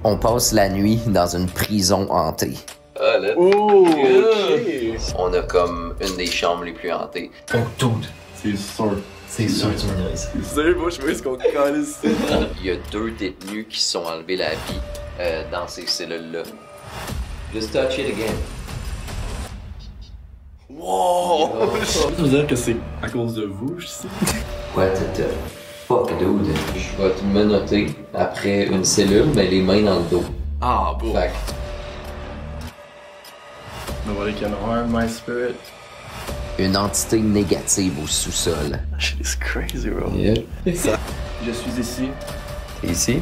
On passe la nuit dans une prison hantée. Ah là. Oh, ok. On a comme une des chambres les plus hantées. Oh, dude. C'est sûr. C'est sûr, tu me dirais ça. C'est moi, je vois ce qu'on connaît ici. Il y a 2 détenus qui se sont enlevés la vie dans ces cellules-là. Just touch it again. Wow! Ça veut dire que c'est à cause de vous, je sais. What the fuck, dude? Je vais te menotter après une cellule, mais les mains dans le dos. Ah, bon. Fait Nobody can harm my spirit. une entité négative au sous-sol. Shit is crazy, bro. Yeah. Je suis ici. T'es ici?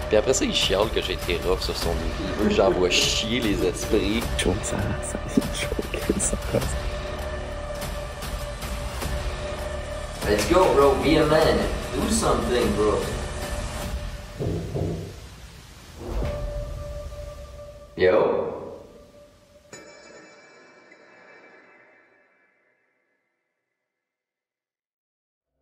Puis après ça, il chiale que j'ai été rough sur son niveau. Il veut que j'envoie chier les esprits. Chaud, ça choque, ça passe. Let's go, bro. Be a man. Do something, bro. Yo.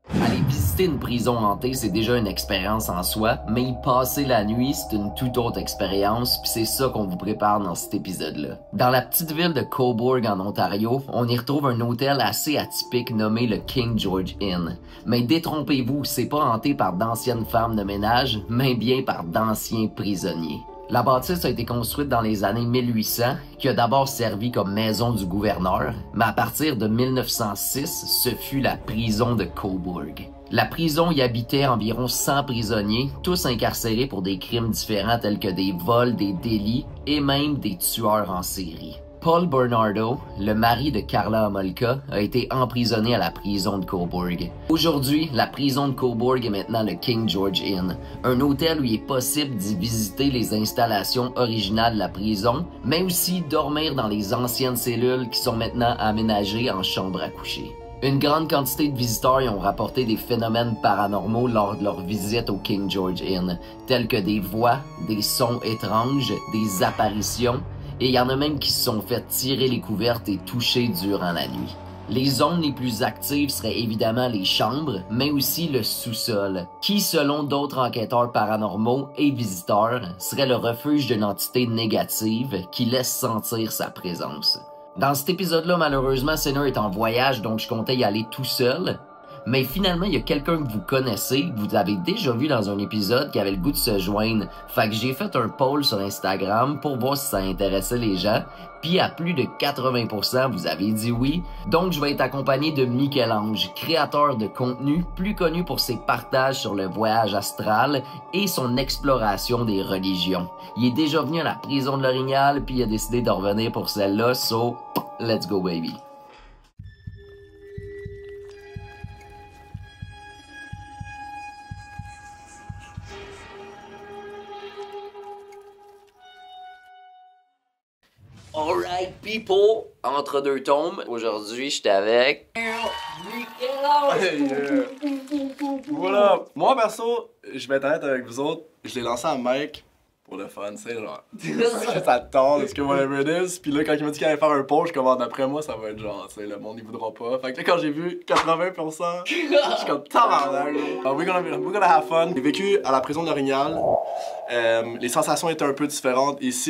Aller visiter une prison hantée, c'est déjà une expérience en soi, mais y passer la nuit, c'est une toute autre expérience, puis c'est ça qu'on vous prépare dans cet épisode-là. Dans la petite ville de Cobourg en Ontario, on y retrouve un hôtel assez atypique nommé le King George Inn. Mais détrompez-vous, c'est pas hanté par d'anciennes femmes de ménage, mais bien par d'anciens prisonniers. La bâtisse a été construite dans les années 1800, qui a d'abord servi comme maison du gouverneur, mais à partir de 1906, ce fut la prison de Cobourg. La prison y habitait environ 100 prisonniers, tous incarcérés pour des crimes différents tels que des vols, des délits et même des tueurs en série. Paul Bernardo, le mari de Karla Homolka, a été emprisonné à la prison de Cobourg. Aujourd'hui, la prison de Cobourg est maintenant le King George Inn, un hôtel où il est possible d'y visiter les installations originales de la prison, mais aussi dormir dans les anciennes cellules qui sont maintenant aménagées en chambres à coucher. Une grande quantité de visiteurs y ont rapporté des phénomènes paranormaux lors de leur visite au King George Inn, tels que des voix, des sons étranges, des apparitions, et il y en a même qui se sont fait tirer les couvertes et toucher durant la nuit. Les zones les plus actives seraient évidemment les chambres, mais aussi le sous-sol, qui, selon d'autres enquêteurs paranormaux et visiteurs, serait le refuge d'une entité négative qui laisse sentir sa présence. Dans cet épisode-là, malheureusement, Sinner est en voyage, donc je comptais y aller tout seul. Mais finalement, il y a quelqu'un que vous connaissez, que vous avez déjà vu dans un épisode, qui avait le goût de se joindre. Fait que j'ai fait un poll sur Instagram pour voir si ça intéressait les gens. Puis à plus de 80%, vous avez dit oui. Donc je vais être accompagné de Michel-Ange, créateur de contenu, plus connu pour ses partages sur le voyage astral et son exploration des religions. Il est déjà venu à la prison de l'Orignal, puis il a décidé de revenir pour celle-là, so let's go baby. Alright people, entre deux tombes, aujourd'hui j'étais avec Michel-Ange. Voilà. Moi, perso, je vais être honnête avec vous autres. Je l'ai lancé à Mike pour le fun, tu sais, genre. Ça tente, est-ce que whatever it is. Puis là, quand il m'a dit qu'il allait faire un poll, je commande d'après moi, ça va être genre, tu sais, le monde, il voudra pas. Fait que là, quand j'ai vu 80%, je suis comme tabarnak. We're gonna have fun. J'ai vécu à la prison de l'Orignal. Les sensations étaient un peu différentes. Ici,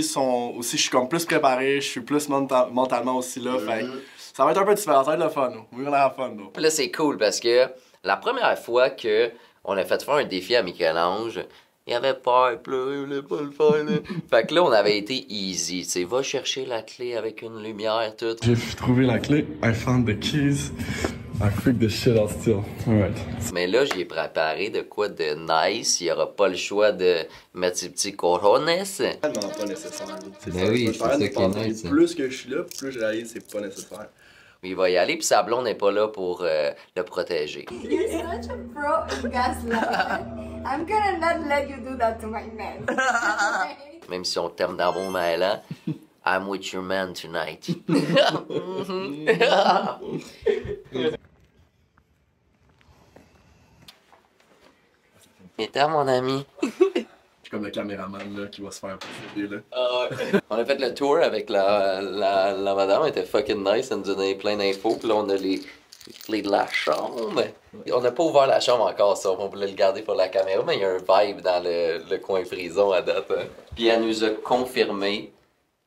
aussi, je suis comme plus préparé, je suis plus mentalement aussi là. Fait que ça va être un peu différent, ça va être le fun. We're gonna have fun, though. Là c'est cool parce que la première fois que on a fait faire un défi à Michel-Ange, il avait peur, puis là, il voulait pas le faire, là. Fait que là, on avait été easy, tu sais, va chercher la clé avec une lumière, tout. J'ai trouvé la clé. I found the keys. I freaked the shit out still. Alright. Mais là, j'ai préparé de quoi de nice, il y aura pas le choix de mettre ses petits corones. C'est tellement pas nécessaire. Ben oui, c'est ça qui est nice. Plus que je suis là, plus je réalise c'est pas nécessaire. Il va y aller, puis sa blonde n'est pas là pour le protéger. You're such a pro in gaslighting. I'm gonna not let you do that to my man. Même si on t'aime dans mon mêlant, I'm with your man tonight. Et toi, mon ami? Je suis comme le caméraman là, qui va se faire posséder là. On a fait le tour avec la madame, elle était fucking nice, elle nous donnait plein d'infos, puis là on a les clés de la chambre. On n'a pas ouvert la chambre encore, ça. On voulait le garder pour la caméra, mais il y a un vibe dans le coin prison à date. Hein. Puis elle nous a confirmé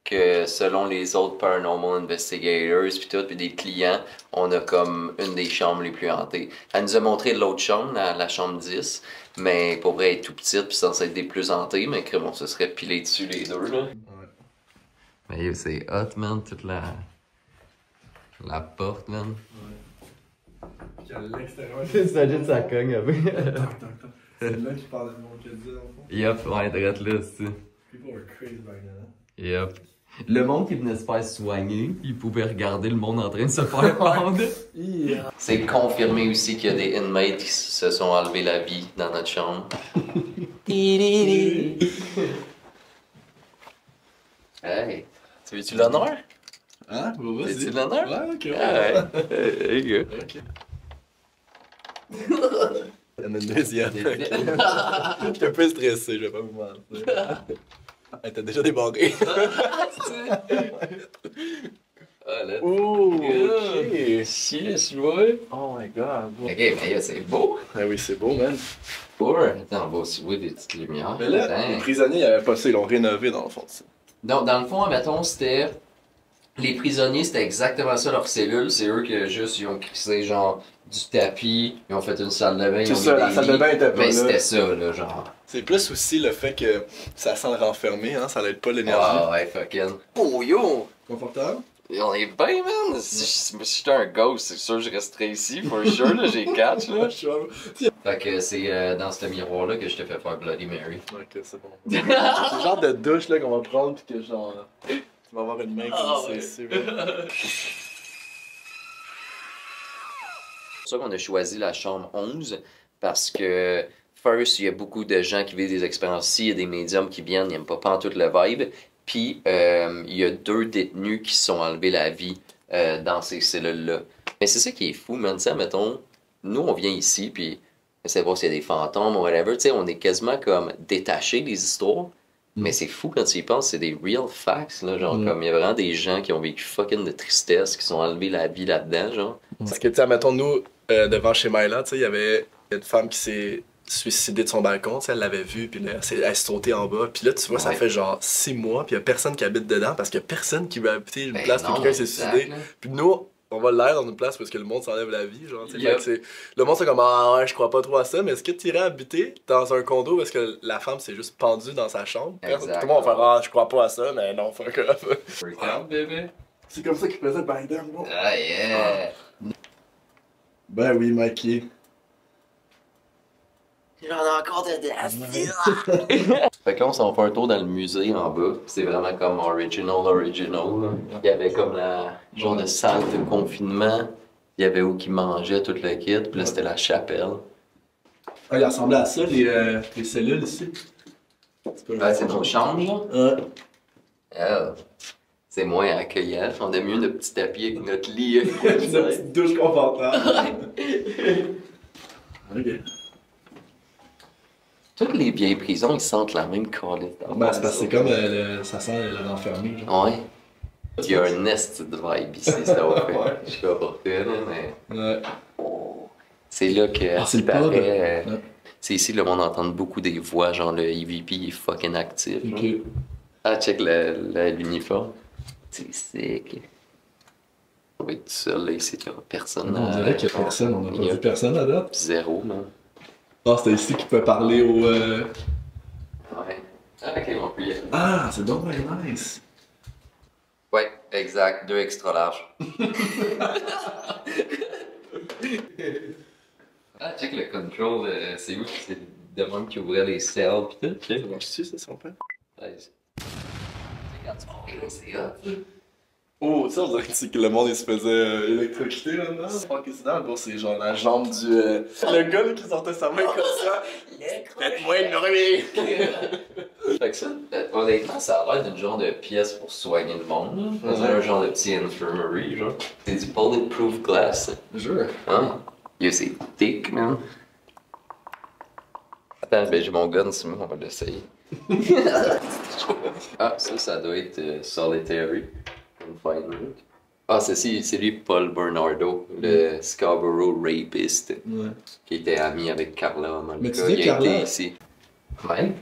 que selon les autres paranormal investigators puis tout, puis des clients, on a comme une des chambres les plus hantées. Elle nous a montré l'autre chambre, la chambre 10, mais pour vrai, elle est tout petite puis censée être des plus hantées, mais que bon, se serait pilé dessus les deux, là. Ouais. Mais c'est hot, man, toute la porte, man. Ouais. Puis à l'extérieur... T'imagines, ça cogne un peu. C'est là qu'il parle de mon crédit, en fond. Yup, ouais, drette là, c'est ça. People are crazy back then. Yup. Le monde qui venait se faire soigner, il pouvait regarder le monde en train de se faire pendre. Yeah. C'est confirmé aussi qu'il y a des inmates qui se sont enlevés la vie dans notre chambre. Hey, tu veux-tu l'honneur? Hein? Bon, vas-y. Veux-tu l'honneur? Ouais, ok. Ouais. Hey, gars. Ok. Il y en a une deuxième. J'étais un peu stressé, je vais pas vous mentir. Elle t'a déjà débarré. Ah, là. Oh, ok. Chiche, ouais. Oh my god. Ok, mais là, c'est beau. Ah oui, c'est beau, man. Attends, on va aussi voir des petites lumières. Mais là, Attends. les prisonniers, ils avaient pas ça, ils l'ont rénové dans le fond. Donc, dans le fond, mettons, c'était. Les prisonniers, c'était exactement ça leur cellule. C'est eux qui juste, ils ont crissé genre du tapis, ils ont fait une salle de bain. C'est ça, la salle de bain était pas mais là. c'était ça, là, genre. C'est plus aussi le fait que ça sent le renfermé, hein, ça n'aide pas l'énergie. Ah ouais, fucking. Oh yo! Confortable? On est bien, man! Si j'étais un ghost, c'est sûr que je resterais ici, for sure, là, j'ai catch, là. Fait que c'est dans ce miroir-là que je te fais faire Bloody Mary. Ok, c'est bon. C'est le genre de douche là qu'on va prendre pis que genre. Tu vas avoir une main comme ça ici, là. C'est pour ça qu'on a choisi la chambre 11, parce que, first, il y a beaucoup de gens qui vivent des expériences ici, il y a des médiums qui viennent, ils n'aiment pas pantoute le vibe, puis il y a 2 détenus qui se sont enlevés la vie dans ces cellules-là. Mais c'est ça qui est fou, man, tu sais, mettons, nous, on vient ici, puis on essaie de voir s'il y a des fantômes ou whatever, tu sais, on est quasiment comme détachés des histoires, mais c'est fou quand tu y penses, c'est des real facts, là, genre, comme il y a vraiment des gens qui ont vécu fucking de tristesse, qui sont enlevés la vie là-dedans, genre. Parce que, tu sais, mettons, nous, devant chez Myla, tu sais, il y avait une femme qui s'est suicidée de son balcon, tu sais, elle l'avait vue, puis là, elle s'est sautée en bas, puis là, tu vois, ça fait genre 6 mois, puis il y a personne qui habite dedans, parce qu'il y a personne qui veut habiter une place où quelqu'un s'est suicidé. Puis nous, on va l'air dans une place parce que le monde s'enlève la vie, genre, tu sais. Le monde, c'est comme, ah ouais, je crois pas trop à ça, mais est-ce que tu irais habiter dans un condo parce que la femme s'est juste pendue dans sa chambre? Tout le monde va faire, ah, je crois pas à ça, mais non, fuck off. Freak out, bébé. C'est comme ça qu'il faisait Biden, bon. Ah, yeah! Ben oui, Mikey. J'en ai encore de la Fait que là, on s'en fait un tour dans le musée en bas. C'est vraiment comme original. Là. Il y avait comme la genre de salle de confinement. Il y avait où qui mangeait toute le kit. Puis là, c'était la chapelle. Ah, il ressemblait à ça, les cellules ici. Ah, c'est nos chambres, là? Ah, c'est moins accueillant. On a mieux de petits tapis avec notre lit. Une petite douche confortable. Ok. Toutes les vieilles prisons, ils sentent la même calice. Ben, c'est parce que c'est comme ça sent le renfermé. Genre. Ouais. Il y a un nest de vibe ici, c'est vrai. Ouais. Je sais pas pourquoi, mais. Ouais. C'est là que. C'est le pub. Ouais. C'est ici que le monde entend beaucoup des voix, genre le EVP est fucking actif. Ok. Ah, check l'uniforme. C'est sick. On va être tout seul là ici, il y aura personne. On dirait qu'il y a personne, on n'a pas vu personne à date. Zéro, man. Ah, c'était ici qu'il peut parler au. Ouais. Ah, ok, on peut y aller. Ah, c'est donc bien nice. Ouais, exact, 2 extra larges. Ah, check le control, c'est où? C'est de même qui ouvrait les cells pis tout, check. Ça marche-tu, ça, si on fait? Ouais. C'est hot. Oh, ça, on dirait que c'est que le monde il se faisait électrocuter là-dedans. C'est pas question, bon, c'est genre la jambe du. Le gars là, qui sortait sa main comme ça. Faites-moi une bruit! Fait que ça, honnêtement, ça a l'air d'une genre de pièce pour soigner le monde. Là. Un genre de petit infirmary, genre. C'est du bulletproof glass. Jure. Hein? Yo, c'est thick, man. Attends, ben j'ai mon gun sur moi, on va l'essayer. Ah, ça doit être solitary. Confinement. Ah, c'est lui, Paul Bernardo, le Scarborough rapist, Ouais. qui était ami avec Carla Malka. Mais tu dis il a Carla- été ici. Ouais.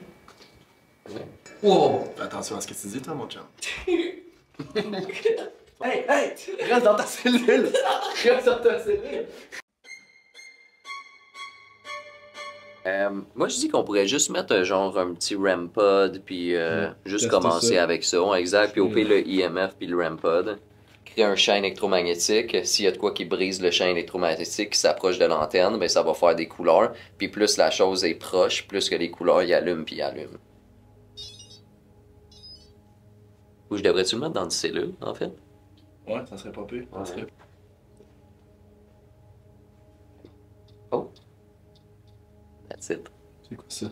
Wow! Fais attention à ce que tu dis, toi, mon chum. Hey, hey! Reste dans ta cellule! Reste dans ta cellule! Moi, je dis qu'on pourrait juste mettre genre un petit REM pod, puis juste tester commencer ça. avec ça. Ouais, exact. Puis au pire, le IMF puis le REM pod. Créer un champ électromagnétique. S'il y a de quoi qui brise le champ électromagnétique qui s'approche de l'antenne, ben ça va faire des couleurs. Puis plus la chose est proche, plus que les couleurs y allument puis y allument. Ou je devrais-tu le mettre dans une cellule, en fait? Ouais, ça serait pas pire. Ça serait... Oh. That's it. C'est quoi ça?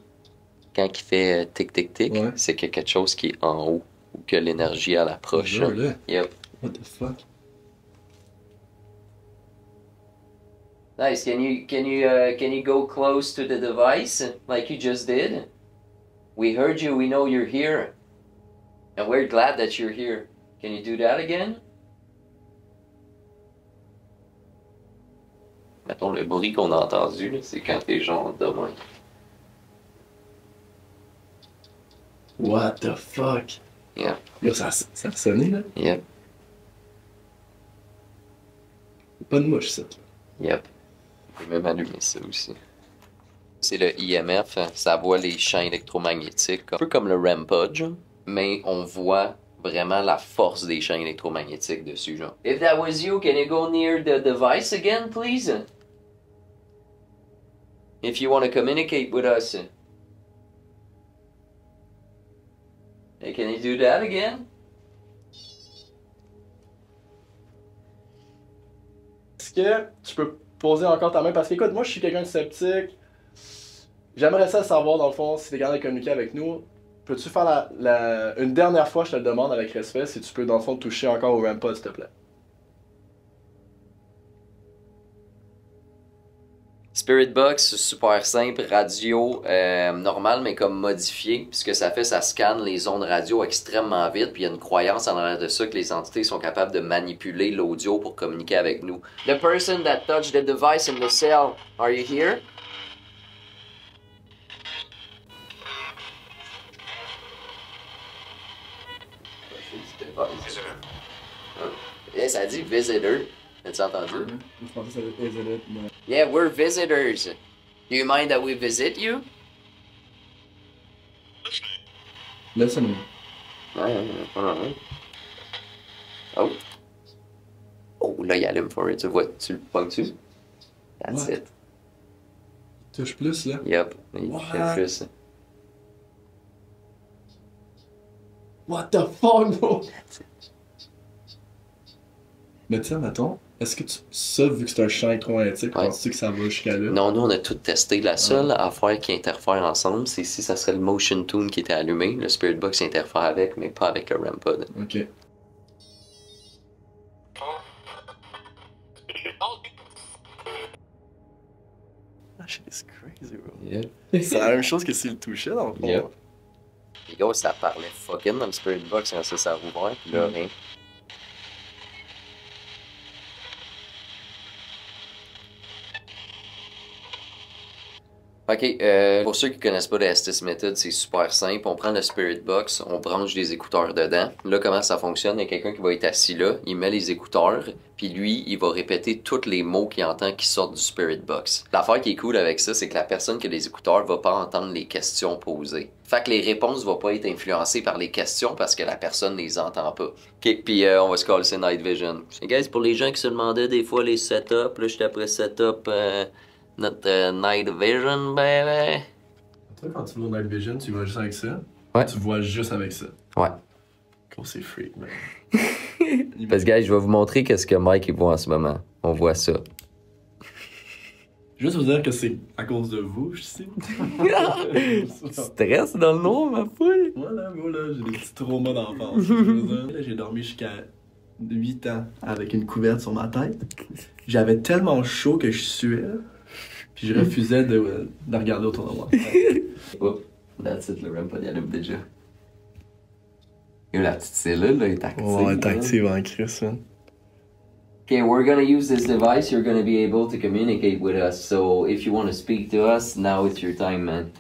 Quand il fait tic-tic-tic, Ouais. c'est qu'il y a quelque chose qui est en haut ou que l'énergie elle approche. Genre, là. Yep. What the fuck? Nice. Can you go close to the device like you just did? We heard you. We know you're here, and we're glad that you're here. Can you do that again? Mettons le bruit qu'on a entendu, là, c'est quand les gens de moins. What the fuck? Yeah. Yo, ça a sonné, là? Yep. Pas de mouche, ça. Yep. Je peux même allumer ça aussi. C'est le IMF, ça voit les champs électromagnétiques, un peu comme le REM pod, genre, mais on voit vraiment la force des champs électromagnétiques dessus, genre. If that was you, can you go near the device again, please? If you want to communicate with us. Hey, can you do that again? Est-ce que tu peux poser encore ta main? Parce que, écoute, moi, je suis quelqu'un de sceptique. J'aimerais ça savoir, dans le fond, si t'es capable de communiquer avec nous. Peux-tu faire une dernière fois, je te le demande avec respect, si tu peux, dans le fond, toucher encore au REM pod, s'il te plaît? Spirit Box, super simple, radio normale, mais comme modifié. Puis ce que ça fait, ça scanne les ondes radio extrêmement vite. Puis il y a une croyance en arrière de ça que les entités sont capables de manipuler l'audio pour communiquer avec nous. The person that touched the device in the cell, are you here? Ça dit visitor. As-tu entendu? Je pensais que ça allait être Ezelet, mais... Yeah, we're visitors. Do you mind that we visit you? Listen. Ouais. Oh. Oh, là, il allume for it. Tu vois, tu le pognes-tu? That's What? it. Touche plus, là. Yep. Il What? fait plus. What the fuck, bro? That's it. Mais tiens, mettons, est-ce que ça, vu que c'est un champ électromagnétique, Ouais. penses-tu que ça va jusqu'à là? Non, nous, on a tout testé. La seule affaire qui interfère ensemble, c'est si ça serait le Motion Tune qui était allumé. Le Spirit Box interfère avec, mais pas avec le REM pod. Ok. Ah, shit is crazy, bro. Yep. C'est la même chose que s'il le touchait, dans le fond. Yep. Les gars, ça parlait fucking dans le Spirit Box quand ça s'est rouvert, puis là, rien. Ok, pour ceux qui connaissent pas le Estes Method, c'est super simple. On prend le Spirit Box, on branche des écouteurs dedans. Là, comment ça fonctionne? Il y a quelqu'un qui va être assis là, il met les écouteurs, puis lui, il va répéter tous les mots qu'il entend qui sortent du Spirit Box. L'affaire qui est cool avec ça, c'est que la personne qui a les écouteurs va pas entendre les questions posées. Fait que les réponses vont pas être influencées par les questions parce que la personne les entend pas. Ok, puis on va se coller ça Night Vision. Et guys, pour les gens qui se demandaient des fois les setups, là, j'étais après setup notre Night Vision, baby. Toi, quand tu vois Night Vision, tu vois juste avec ça? Ouais. Tu vois juste avec ça. Ouais. Gros, c'est freak, man. Parce que, guys, je vais vous montrer qu'est-ce que Mike il voit en ce moment. On voit ça. Juste vous dire que c'est à cause de vous, je sais. Stress dans le noir, ma poule. Voilà, moi, là, j'ai des petits traumas d'enfance. Je veux dire. Là, j'ai dormi jusqu'à 8 ans avec une couverte sur ma tête. J'avais tellement chaud que je suais, puis je refusais de regarder autour de moi. Oups, that's it, le REM pod, il allume déjà. Et la petite cellule, là, est active. Ouais, t'es active en crise, man. Okay, we're gonna use this device. You're gonna be able to communicate with us. So if you want to speak to us, now it's your time, man.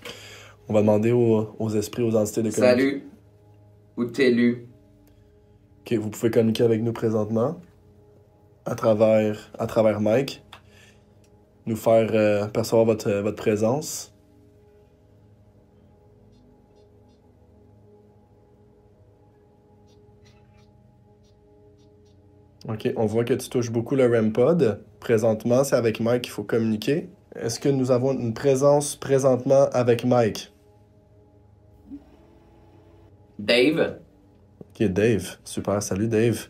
On va demander aux esprits, aux entités de communiquer. Salut. Où t'es lu? Ok, vous pouvez communiquer avec nous présentement à travers Mike. Nous faire percevoir votre présence. Ok, on voit que tu touches beaucoup le REM pod. Présentement, c'est avec Mike qu'il faut communiquer. Est-ce que nous avons une présence présentement avec Mike? Dave? Ok, Dave. Super, salut Dave.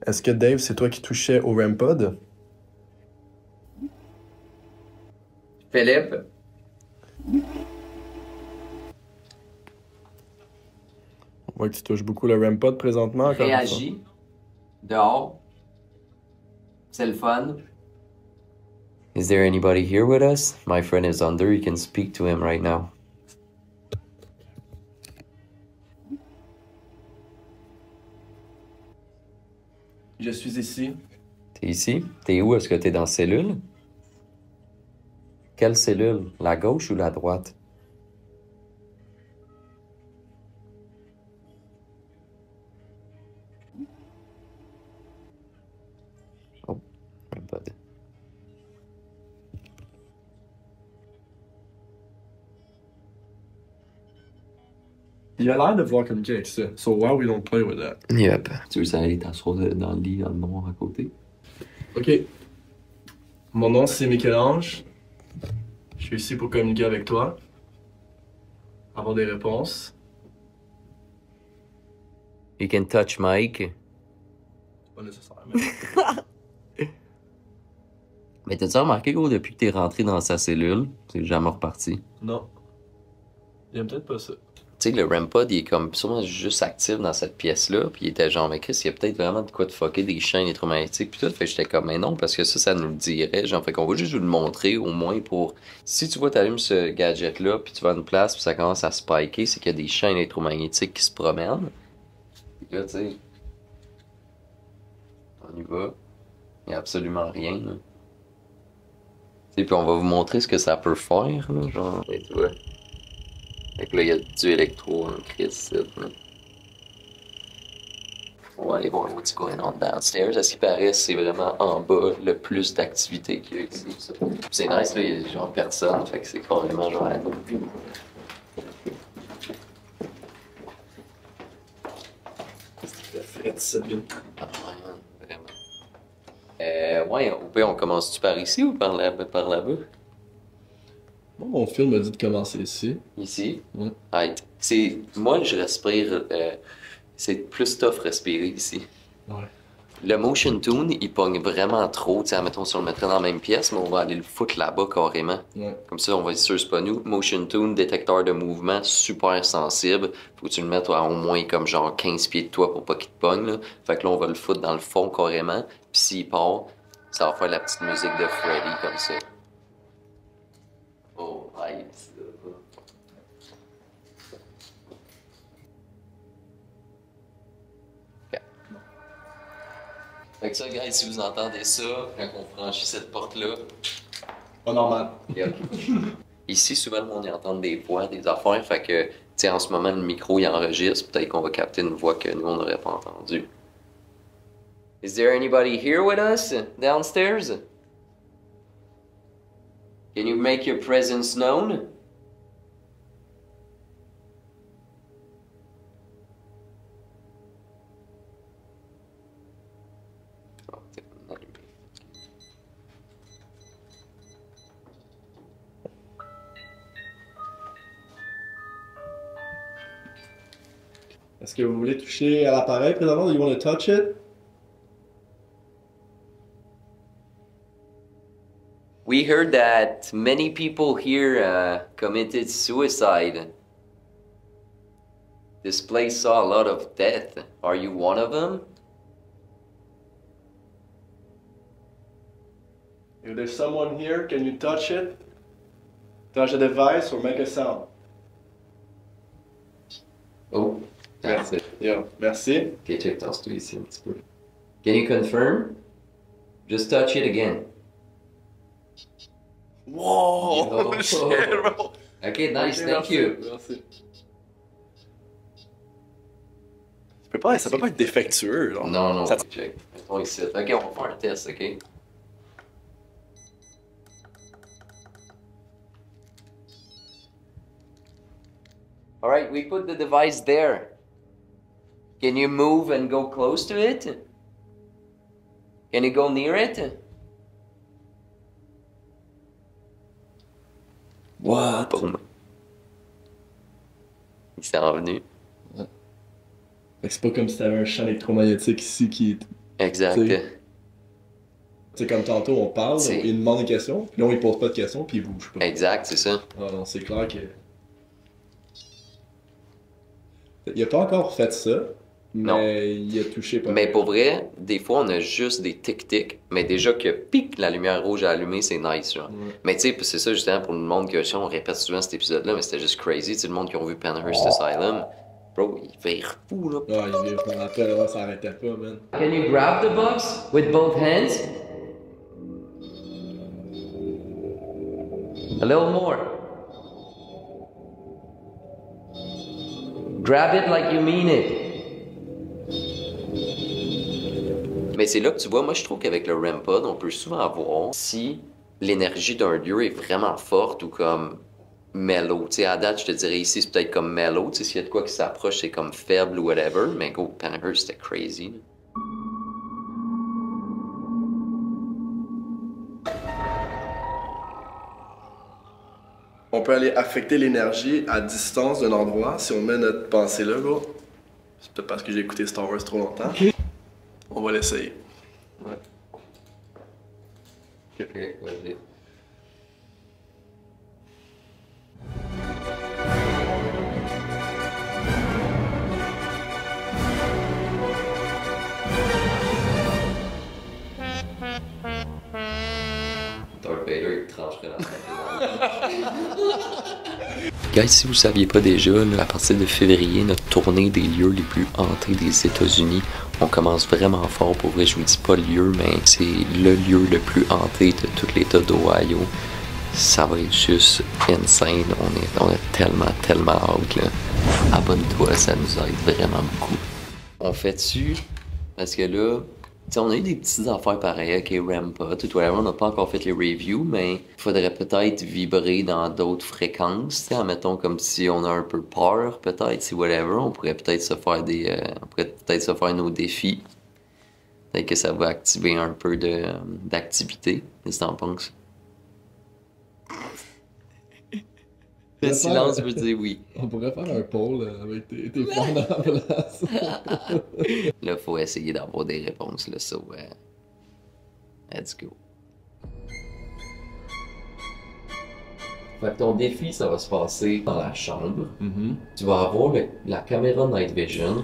Est-ce que Dave, c'est toi qui touchais au REM pod? Philippe? On voit que tu touches beaucoup le REM pod présentement. encore une fois. Réagis. Dehors. C'est le fun. Is there anybody here with us? My friend is under. You can speak to him right now. Je suis ici. T'es ici? T'es où? Est-ce que t'es dans la cellule? Quelle cellule? La gauche ou la droite? Oh, un bud. Il a l'air de vouloir communiquer avec ça. So why we don't play with that? Yep. Tu veux aller t'asseoir dans le lit, dans le noir à côté? Ok. Mon nom, c'est Michel-Ange. Je suis ici pour communiquer avec toi. Avoir des réponses. You can touch Mike. C'est pas nécessaire, mais... Mais t'as-tu remarqué, gros, depuis que t'es rentré dans sa cellule, c'est jamais reparti? Non. Il aime peut-être pas ça. Tu sais, le REM pod, il est comme sûrement juste actif dans cette pièce-là, puis il était genre, mais Chris, il y a peut-être vraiment de quoi de fucker des chaînes électromagnétiques, puis tout. Fait que j'étais comme, mais non, parce que ça nous le dirait. Genre, fait qu'on va juste vous le montrer, au moins, pour. Si tu vois, t'allumes ce gadget-là, puis tu vas à une place, puis ça commence à spiker, c'est qu'il y a des chaînes électromagnétiques qui se promènent. Puis là, tu sais. On y va. Il n'y a absolument rien, là. Tu sais, puis on va vous montrer ce que ça peut faire, là, genre, et tu vois. Fait que là, il y a du électro en crise, là. On va aller voir what's going on downstairs. À ce qui paraît, c'est vraiment en bas le plus d'activité qu'il y a ici. Ça. C'est nice, là, il y a genre personne, fait que c'est carrément genre à nous. C'est frais, Sabine. Ah ouais, vraiment. Ouais, au pire, on commence-tu par ici ou par là-bas? Bon, mon film m'a dit de commencer ici. Ici? Ouais. Right. C'est... Moi, je respire... c'est plus tough respirer ici. Ouais. Le motion tune, il pogne vraiment trop. Tu sais, admettons, si on le mettrait dans la même pièce, mais on va aller le foutre là-bas carrément. Ouais. Comme ça, on va être sûr c'est pas nous. Motion tune, détecteur de mouvement, super sensible. Faut que tu le mettes à au moins comme genre 15 pieds de toi pour pas qu'il te pogne, là. Fait que là, on va le foutre dans le fond carrément. Puis s'il part, ça va faire la petite musique de Freddy comme ça. Oh, nice. Fait que ça, guys, si vous entendez ça, quand on franchit cette porte-là... Pas normal. Yep. Ici, souvent, le monde y entend des voix, des affaires, fait que, tu sais, en ce moment, le micro, il enregistre, peut-être qu'on va capter une voix que nous, on n'aurait pas entendue. Is there anybody here with us, downstairs? Can you make your presence known? Est-ce que vous voulez toucher à l'appareil présentement? Do you want to touch it? We heard that many people here committed suicide. This place saw a lot of death. Are you one of them? If there's someone here, can you touch it? Touch the device or make a sound? Oh, Merci. Yeah. Merci. Ok, check, tasse-toi ici un petit peu. Can you confirm? Just touch it again. Wow! Yo. Shit, bro! Okay, nice, Ok, thank merci, you. Merci. Ça peut pas être défectueux, genre. Non, non, Ça- check. Mettons ici. Ok, on va faire un test, ok? Alright, we put the device there. Can you move and go close to it? Can you go near it? What? Boom. Il s'est revenu. Fait que c'est pas comme si t'avais un champ électromagnétique ici qui. Exact. C'est- C'est comme tantôt, on parle, C'est- il demande une question, puis là, on lui pose pas de questions, puis il bouge pas. Exact, c'est ça. Ah non, c'est clair que. Il a pas encore fait ça, mais Non. il a touché pas Mais mal. pour vrai, des fois, on a juste des tic-tic, mais déjà que pic, la lumière rouge a allumé, c'est nice, genre. Ouais. Mais tu sais, c'est ça justement pour le monde que on répète souvent cet épisode-là, mais c'était juste crazy. Tu sais, le monde qui a vu Penhurst Asylum, bro, il vire fou, là. Ah, je me rappelle, ouais, ça arrêtait pas, man. Can you grab the box with both hands? A little more. Grab it like you mean it. Mais c'est là que tu vois, moi je trouve qu'avec le REM pod, on peut souvent voir si l'énergie d'un lieu est vraiment forte ou comme mellow. Tu sais, à date, je te dirais ici, c'est peut-être comme mellow. Tu sais, s'il y a de quoi qui s'approche, c'est comme faible ou whatever. Mais go, Penhurst, c'était crazy. Là. On peut aller affecter l'énergie à distance d'un endroit si on met notre pensée là, gros. C'est peut-être parce que j'ai écouté Star Wars trop longtemps. On va l'essayer. Ouais. Ok, vas-y. Darth Vader, il trancherait la tête. Guys, si vous saviez pas déjà, là, à partir de février, notre tournée des lieux les plus hantés des États-Unis, on commence vraiment fort. Pour vrai, je vous dis pas le lieu, mais c'est le lieu le plus hanté de tout l'État d'Ohio. Ça va être juste insane. On a tellement hâte, là. Abonne-toi, ça nous aide vraiment beaucoup. On fait dessus parce que là, tu sais, on a eu des petites affaires pareilles avec les REM-pods, tout whatever. On n'a pas encore fait les reviews, mais il faudrait peut-être vibrer dans d'autres fréquences. Tu sais, admettons comme si on a un peu peur, peut-être, si whatever. On pourrait peut-être se faire nos défis. Peut-être que ça va activer un peu d'activité. Qu'est-ce que t'en penses? Le silence veut dire oui. On pourrait faire un poll avec tes fans dans la place. Là, faut essayer d'avoir des réponses, là, so, let's go. Fait que ton défi, ça va se passer dans la chambre. Tu vas avoir la caméra Night Vision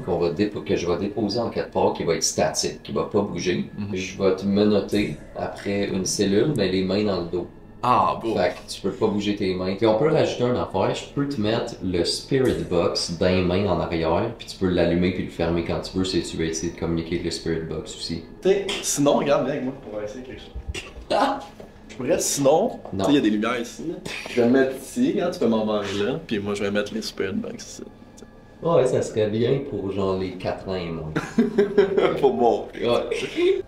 que je vais déposer en quelque part qui va être statique, qui va pas bouger. Je vais te menotter après une cellule, mais les mains dans le dos. Ah, beau. Fait que tu peux pas bouger tes mains. Puis on peut rajouter une affaire, je peux te mettre le Spirit Box dans les mains en arrière, puis tu peux l'allumer puis le fermer quand tu veux si tu veux essayer de communiquer avec le Spirit Box aussi. Sinon, regarde, viens avec moi, on va essayer quelque chose. Je pourrais, sinon, tu sais, il y a des lumières ici. Là. Je vais le mettre ici, regarde, tu peux m'en manger là, puis moi je vais mettre les Spirit Box ici. Ouais, ça serait bien pour genre les 4 ans et moins. Pour moi. Ouais.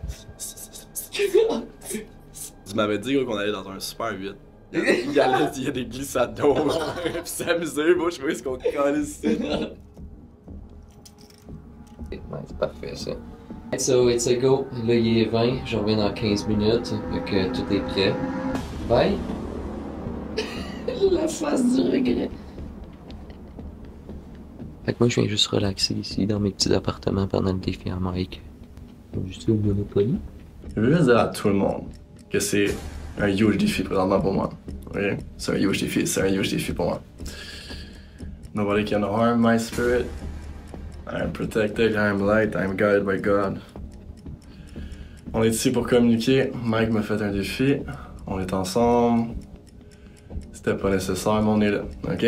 Tu m'avais dit gros, qu'on allait dans un Super 8. Il y a des glissades d'eau. Puis s'amuser, moi je sais pas ce qu'on colle ici. Ouais, c'est parfait ça. So, it's a go. Là, il est 20, j'en reviens dans 15 minutes, fait que tout est prêt. Bye! La face du regret. Fait que moi, je viens juste relaxer ici, dans mes petits appartements pendant le défi à Mike. Juste au Monopoly. Je veux juste dire à tout le monde que c'est un huge défi présentement pour moi. Ok? C'est un huge défi pour moi. Nobody can harm my spirit. I am protected, I am light, I am guided by God. On est ici pour communiquer. Mike m'a fait un défi. On est ensemble. C'était pas nécessaire, mais on est là. Ok?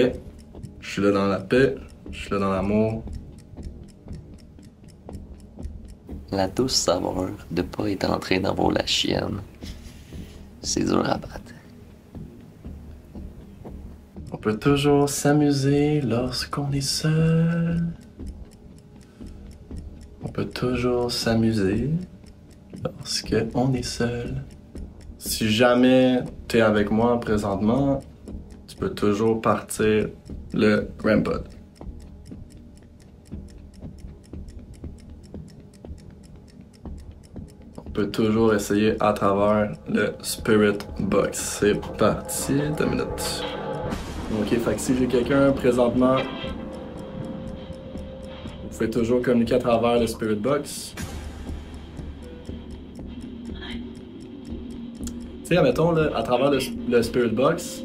Je suis là dans la paix. Je suis là dans l'amour. La douce saveur de pas être en train d'avoir la chienne, c'est dur à battre. On peut toujours s'amuser lorsqu'on est seul. On peut toujours s'amuser lorsqu'on est seul. Si jamais t'es avec moi présentement, tu peux toujours partir le REM-Pod. On peut toujours essayer à travers le Spirit Box. C'est parti, 2 minutes. Ok, fait que si j'ai quelqu'un présentement, vous pouvez toujours communiquer à travers le Spirit Box. Tu sais, admettons, là, à travers le Spirit Box,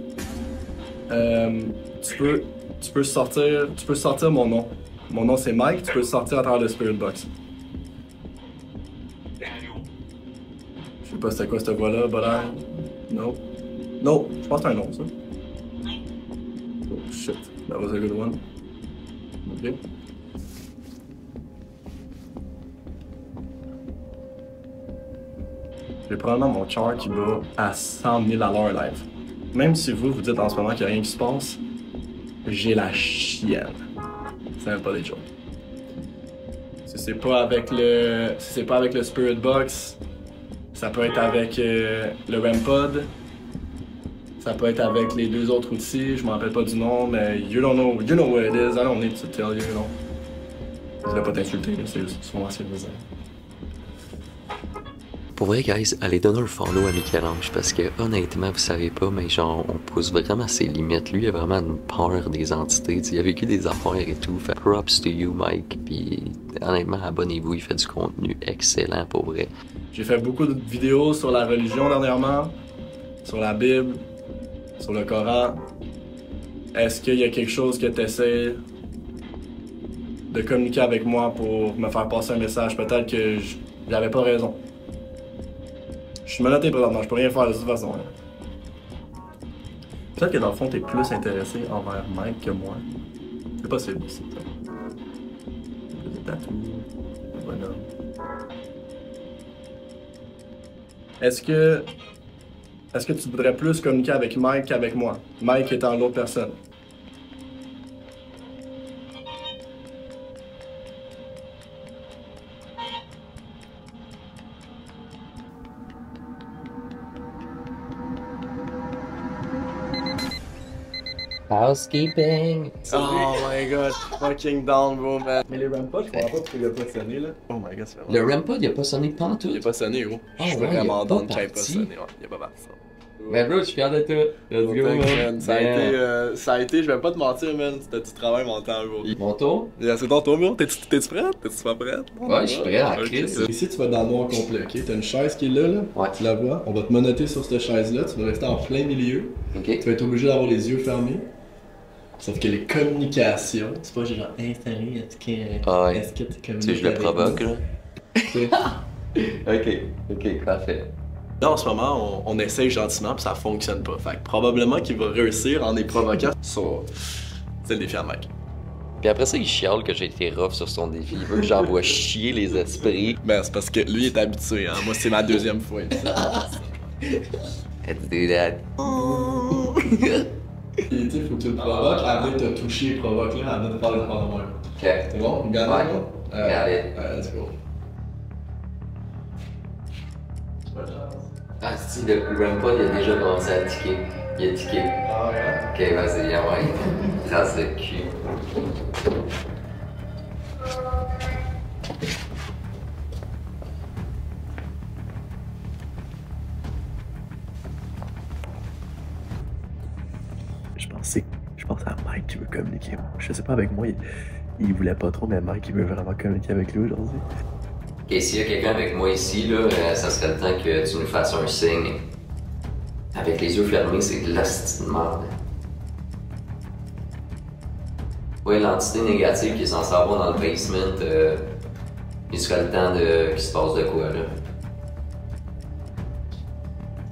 tu peux sortir mon nom. Mon nom c'est Mike, tu peux sortir à travers le Spirit Box. Je sais pas c'était quoi cette voix-là, but no. No, je pense que c'est un nom, ça. Oh shit, that was a good one. Ok. J'ai probablement mon cœur qui bat à 100 000 à l'heure live. Même si vous dites en ce moment qu'il n'y a rien qui se passe, j'ai la chienne. C'est même pas des jokes. Si c'est pas avec le Spirit Box, ça peut être avec le REM-Pod. Ça peut être avec les 2 autres outils, je me rappelle pas du nom, mais you know what it is, I don't need to tell you, you know. Je voulais pas t'insulter, c'est juste souvent ce que je veux dire. Pour vrai, guys, allez donner un follow à Michel-Ange parce que, honnêtement, vous savez pas, mais genre, on pousse vraiment ses limites. Lui, il a vraiment une peur des entités. T'sais, il a vécu des affaires et tout. Fait props to you, Mike. Puis, honnêtement, abonnez-vous, il fait du contenu excellent pour vrai. J'ai fait beaucoup de vidéos sur la religion dernièrement, sur la Bible, sur le Coran. Est-ce qu'il y a quelque chose que tu essaies de communiquer avec moi pour me faire passer un message? Peut-être que j'avais pas raison. Je suis menotté présentement, je peux rien faire de toute façon. Hein. Peut-être que dans le fond, t'es plus intéressé envers Mike que moi. C'est possible aussi. Des tatous, un bonhomme. Est-ce que tu voudrais plus communiquer avec Mike qu'avec moi? Mike étant l'autre personne. Housekeeping! Oh my god, fucking down, bro, man. Mais les REM-Pod, je comprends pas pourquoi il a pas sonné, là. Oh my god, c'est vraiment... Le REM-Pod, il a pas sonné de pantoute? Il a pas sonné, gros. Oh, Je suis ouais, vraiment il a pas down qu'il ait pas parti. sonné, ouais. Il a pas parti ça. Ben bro, je suis fier de toi. Let's go, man. Ça a été, je vais pas te mentir, man, c'était du travail mental, bro. Mon tour? C'est ton tour, bro. T'es-tu prête? T'es-tu pas prête? Ouais, je suis prêt à Ok. Chris. Ici, tu vas dans le noir complet, ok? T'as une chaise qui est là, Ouais. Tu la vois? On va te monoter sur cette chaise-là, tu vas rester en plein milieu. Ok. Tu vas être obligé d'avoir les yeux fermés. Sauf que les communications, c'est pas genre, hey, salut, est-ce que tu communiques? Tu sais, je le avec provoque, nous? là. Ok, parfait. Là, en ce moment, on essaye gentiment puis ça fonctionne pas. Fait que probablement qu'il va réussir en les provoquant sur le défi à Mike. Puis après ça, il chiale que j'ai été rough sur son défi. Il veut que j'envoie chier les esprits. Ben, c'est parce que lui il est habitué, hein. Moi, c'est ma deuxième fois. Let's do that. Puis, tu sais, faut que tu le provoques. Après, t'as touché, provoque-le, avant de faire les affaires de moi. Ok. C'est bon? Vous gardez, Ouais. moi? Regardez. Let's go. Ah, si, le REM-Pod, il a déjà commencé à tiquer. Il a tiqué. Ah, ouais. Ok, vas-y, viens, ouais. Trace de cul. Je pense à Mike qui veut communiquer. Je sais pas avec moi, il voulait pas trop, mais Mike il veut vraiment communiquer avec lui aujourd'hui. Ok, s'il y a quelqu'un avec moi ici, là, ça serait le temps que tu nous fasses un signe. Avec les yeux fermés, c'est de l'hostie de merde. Ouais, l'entité négative qui est censée avoir dans le basement, il serait le temps qu'il se passe de quoi, là.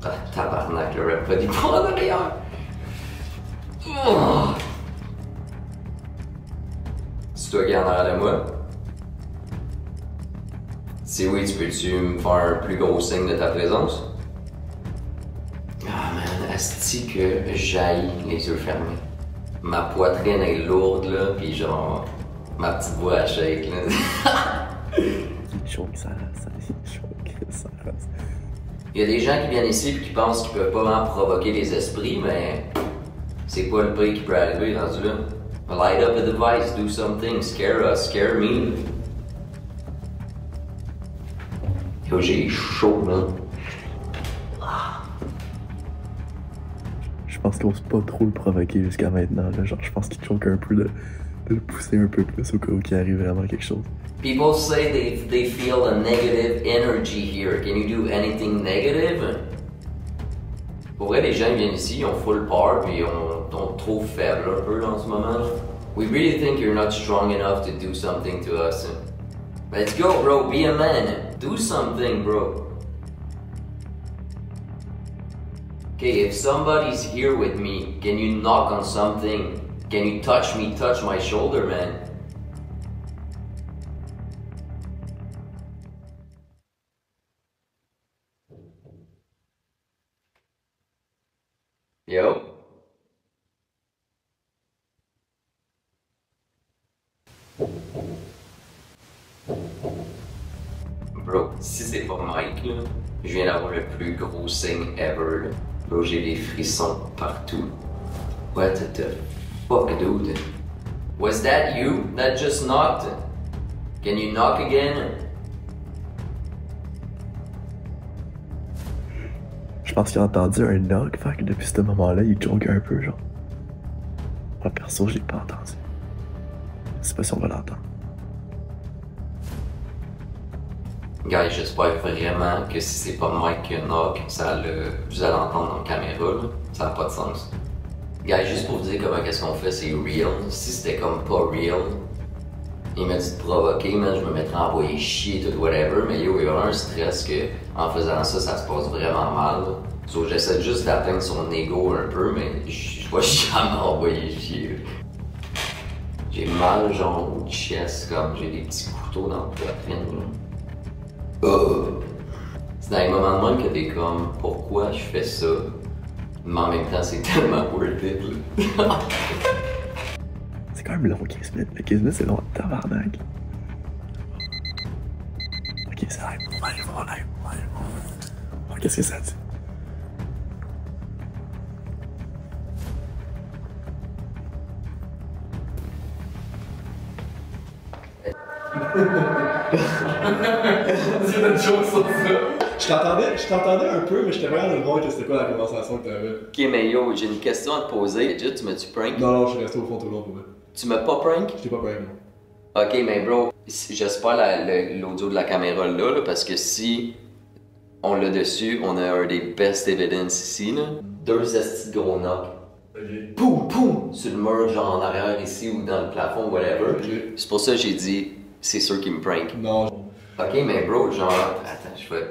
Ah, tabarnak, le rap pas dit pas en arrière. Oh. C'est toi qui est en arrière de moi? Si oui, tu peux-tu me faire un plus gros signe de ta présence? Ah man, asti que j'haïs les yeux fermés. Ma poitrine est lourde là, pis genre, ma petite voix elle shake là. Il chaud que ça rase, il chaud que ça rase. Il y a des gens qui viennent ici et qui pensent qu'ils peuvent pas vraiment provoquer les esprits, mais c'est pas le pire qui peut arriver rendu là. Light up a device, do something, scare us, scare me. Yo, j'ai chaud là. Je pense qu'on n'ose pas trop le provoquer jusqu'à maintenant. Là. Genre, je pense qu'il choque un peu de le pousser un peu plus au cas où il arrive vraiment quelque chose. People say they feel a negative energy here. Can you do anything negative? Pour vrai, les gens qui viennent ici, ils ont full power puis ils sont trop faibles un peu là, en ce moment. Là. We really think you're not strong enough to do something to us. Let's go, bro. Be a man. Do something, bro. Okay, if somebody's here with me, can you knock on something? Can you touch me, touch my shoulder, man? Yo? Bro, si c'est pas Mike, là, je viens d'avoir le plus gros signe ever, là. Bro, j'ai des frissons partout. What the fuck, dude? Was that you that just knocked? Can you knock again? Je pense qu'il a entendu un knock, fait que depuis ce moment-là, il joke un peu, genre. Moi, perso, je l'ai pas entendu. Je sais pas si on va l'entendre. Guys, j'espère vraiment que si c'est pas Mike qui knock, vous allez entendre dans la caméra, là. Ça n'a pas de sens. Guys, juste pour vous dire comment qu'est-ce qu'on fait, c'est real. Si c'était comme pas real, il m'a dit de provoquer, man, je me mettrais à envoyer chier, tout whatever, mais yo, il y a vraiment un stress que, en faisant ça, ça se passe vraiment mal. So, j'essaie juste d'atteindre son ego un peu, mais je vais jamais envoyer chier. J'ai mal, genre, au chest, comme j'ai des petits couteaux dans la poitrine, là. C'est dans les moments de même que t'es comme, pourquoi je fais ça? Mais en même temps, c'est tellement worth it, là. C'est quand même long, 15 minutes. Le 15 minutes, c'est long, tabarnak. Ok, ça arrive, on arrive. Oh, qu'est-ce que ça dit? C'est une chose sur ça. Je t'entendais un peu, mais j'étais pas dans le rôle que c'était quoi la conversation que t'avais. Ok, mais yo, j'ai une question à te poser. Déjà, tu m'as-tu prank? Non, je suis resté au fond tout le long pour vrai. Tu m'as pas prank? Je t'ai pas prank, non. Ok, mais bro, j'espère l'audio de la caméra là, parce que si on l'a dessus, on a un des best evidence ici, là. 2 estis de gros knocks. Ok. Poum, poum! Sur le mur, genre en arrière ici ou dans le plafond, whatever. Ok. C'est pour ça que j'ai dit, c'est sûr qu'il me prank. Non. Ok, mais bro, genre. Attends, je vais.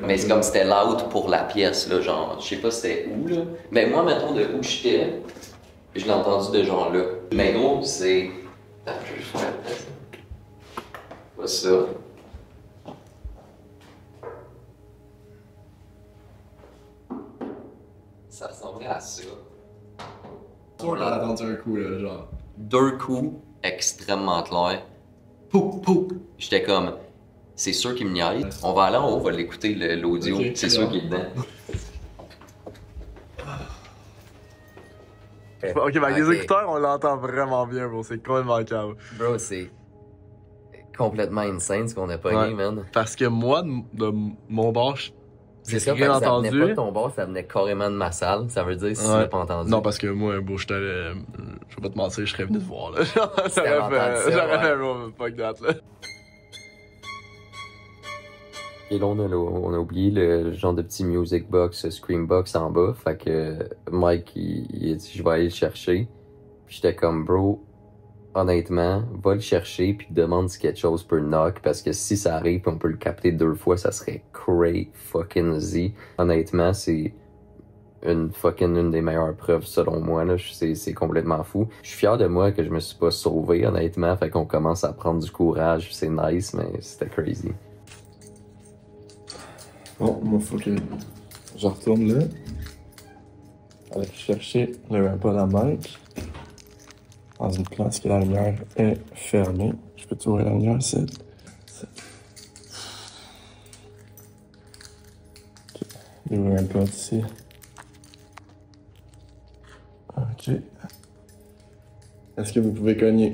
Mais c'est comme c'était loud pour la pièce, là, genre. Je sais pas c'était où, là. Mais moi, mettons, de où j'étais, je l'ai entendu de genre là. Mais gros, c'est. Attends, je vais faire ça. Pas ça. Ça ressemblait à ça. Sûr qu'on a entendu un coup, là, genre. 2 coups extrêmement clairs. Pou, pou. J'étais comme, c'est sûr qu'il me niaise. On va aller en haut, on va l'écouter l'audio. Okay, c'est sûr qu'il est dedans. Ok, ben avec les écouteurs, on l'entend vraiment bien, bro. C'est complètement calme. Bro, c'est complètement insane ce qu'on a pogné, man. Parce que moi, de mon bord, C'est j'ai ça, rien parce que ça entendu. venait pas de ton bord, ça venait carrément de ma salle. Ça veut dire si tu l'as pas entendu. Non, parce que moi, bro, je vais pas te mentir, je serais venu te voir, là. entendu ça, J'aurais fait, ouais. bro, fuck that, là. Et là, on a oublié le genre de petit music box, scream box en bas. Fait que Mike, il a dit, je vais aller le chercher. Puis j'étais comme, bro, honnêtement, va le chercher puis demande si quelque chose peut knock. Parce que si ça arrive puis on peut le capter 2 fois, ça serait crazy fucking Z. Honnêtement, c'est une des meilleures preuves selon moi, là. C'est complètement fou. Je suis fier de moi que je me suis pas sauvé, honnêtement. Fait qu'on commence à prendre du courage. C'est nice, mais c'était crazy. Bon, moi, faut que je retourne là. Aller chercher le ramp à la Mike. Dans une place que la lumière est fermée. Je peux ouvrir la lumière ici. Ok. Il y a le ramp ici. Ok. Est-ce que vous pouvez cogner?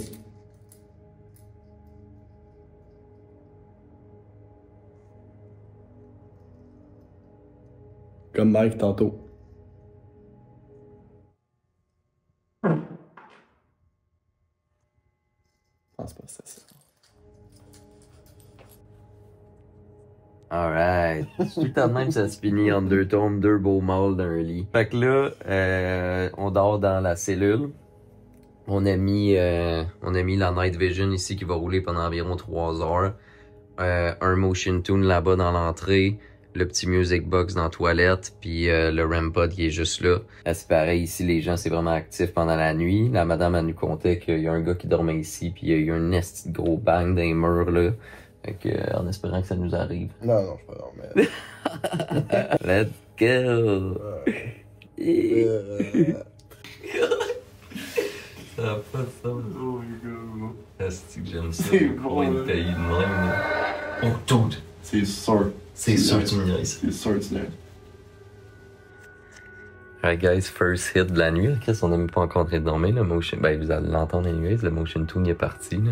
Comme Mike tantôt. Je pense pas que c'est ça. Alright. Tout le temps de même, ça se finit en 2 tombes, 2 beaux mâles dans un lit. Fait que là, on dort dans la cellule. On a mis la Night Vision ici qui va rouler pendant environ 3 heures. Un Motion Tune là-bas dans l'entrée. Le petit Music Box dans la toilette. Puis le REM pod qui est juste là. C'est pareil, ici, les gens, c'est vraiment actif pendant la nuit. La madame, elle nous contait qu'il y a un gars qui dormait ici. Puis il y a eu un esti de gros bang dans les murs, là. Fait que, en espérant que ça nous arrive. Non, je peux pas dormir. Let's go! Ça a pas de sens. Oh my god. Est-ce que j'aime ça? C'est bon, de là. pays de même, là. Oh, dude! C'est sûr. C'est sûr que tu me niaises. C'est sûr que tu niaises. Alright guys, first hit de la nuit. Qu'est-ce qu'on n'a même pas encore en train de dormir, le motion... Ben, vous allez l'entendre anyways, le motion tune est parti, là.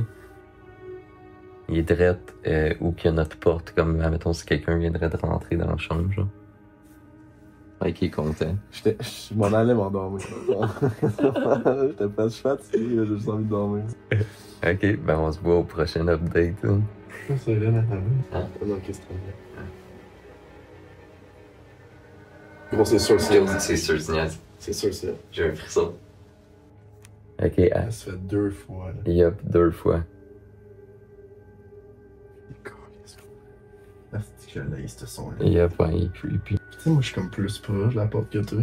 Il est direct où qu'il y a notre porte, comme, admettons, si quelqu'un viendrait de rentrer dans la chambre, genre. Ouais, qui est content. Je m'en allais m'endormir. J'étais pas fatigué, j'ai juste envie de dormir. Ok, ben on se voit au prochain update, là. C'est rien à faire. Hein? Non, qu'est-ce que bon, c'est sûr, C'est sûr, c'est niaise. c'est sûr, c'est. J'ai un frisson. Ok, Ça se fait 2 fois, là. Yup, 2 fois. Ah, c'est que j'ai ce son-là. Yup, ouais, il est creepy. Tu sais, moi, je suis comme plus proche de la porte que toi.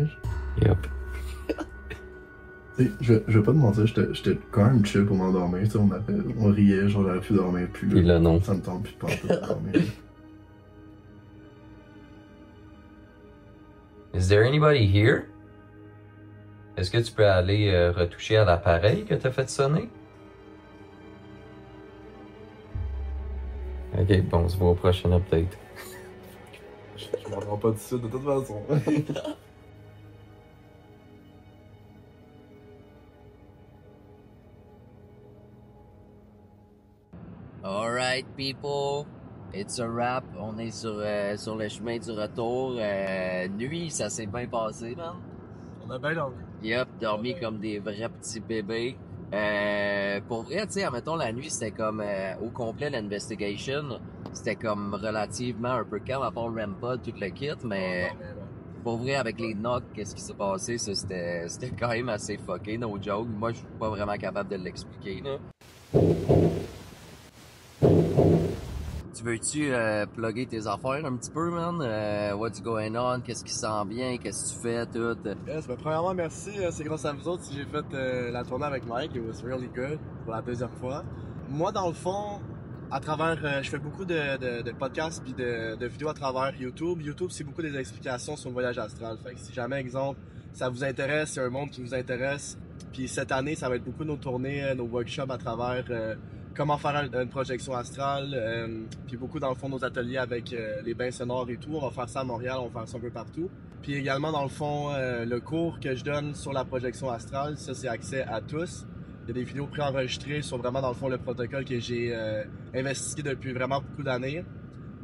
Yup. Tu sais, je vais pas te mentir, j'étais quand même chill pour m'endormir. Tu sais, on riait, genre, j'aurais pu dormir plus. Puis là, non. Ça me tente plus de penser de dormir. Is there anybody here? Est-ce que tu peux aller retoucher à l'appareil que t'as fait sonner? Ok, bon, on se voit au prochain update. Je m'endors pas d'ici de toute façon. Alright, people. It's a wrap. On est sur le chemin du retour. Nuit, ça s'est bien passé, man. On a bien dormi. Yup, dormi comme des vrais petits bébés. Pour vrai, tu sais, admettons, la nuit, c'était comme au complet l'investigation. C'était comme relativement un peu calme, à part le REM-pod, tout le kit, mais pour vrai, avec les knocks, qu'est-ce qui s'est passé, ça, c'était quand même assez fucké, no joke. Moi, je suis pas vraiment capable de l'expliquer, là. Tu veux-tu plugger tes affaires un petit peu, man? What's going on? Qu'est-ce qui sent bien? Qu'est-ce que tu fais, tout? Yes, ben, premièrement, merci. C'est grâce à vous autres que j'ai fait la tournée avec Mike. It was really good pour la deuxième fois. Moi, dans le fond, à travers, je fais beaucoup de podcasts puis de vidéos à travers YouTube. YouTube, c'est beaucoup des explications sur le voyage astral. Fait que si jamais, exemple, ça vous intéresse, c'est un monde qui vous intéresse. Puis cette année, ça va être beaucoup nos tournées, nos workshops à travers comment faire une projection astrale, puis beaucoup dans le fond nos ateliers avec les bains sonores et tout. On va faire ça à Montréal, on va faire ça un peu partout. Puis également dans le fond, le cours que je donne sur la projection astrale, ça c'est accès à tous. Il y a des vidéos préenregistrées sur vraiment dans le fond le protocole que j'ai investigué depuis vraiment beaucoup d'années.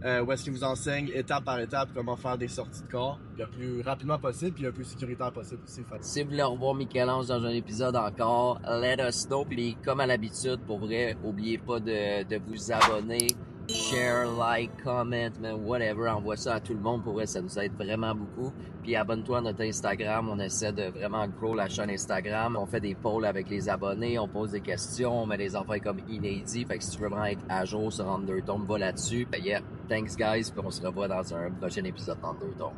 Où est-ce qu'il vous enseigne étape par étape comment faire des sorties de corps le plus rapidement possible puis le plus sécuritaire possible aussi. Si vous voulez revoir Michel-Ange dans un épisode encore, let us know. Puis comme à l'habitude, pour vrai, oubliez pas de vous abonner, share, like, comment, man, whatever. Envoie ça à tout le monde. Pour vrai, ça nous aide vraiment beaucoup. Puis abonne-toi à notre Instagram. On essaie de vraiment grow la chaîne Instagram. On fait des polls avec les abonnés. On pose des questions. On met des affaires comme inédits. Fait que si tu veux vraiment être à jour sur Undertone, va là-dessus. Fait yeah, thanks guys. Puis on se revoit dans un prochain épisode d'Undertone.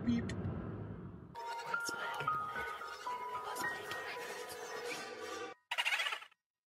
Beep.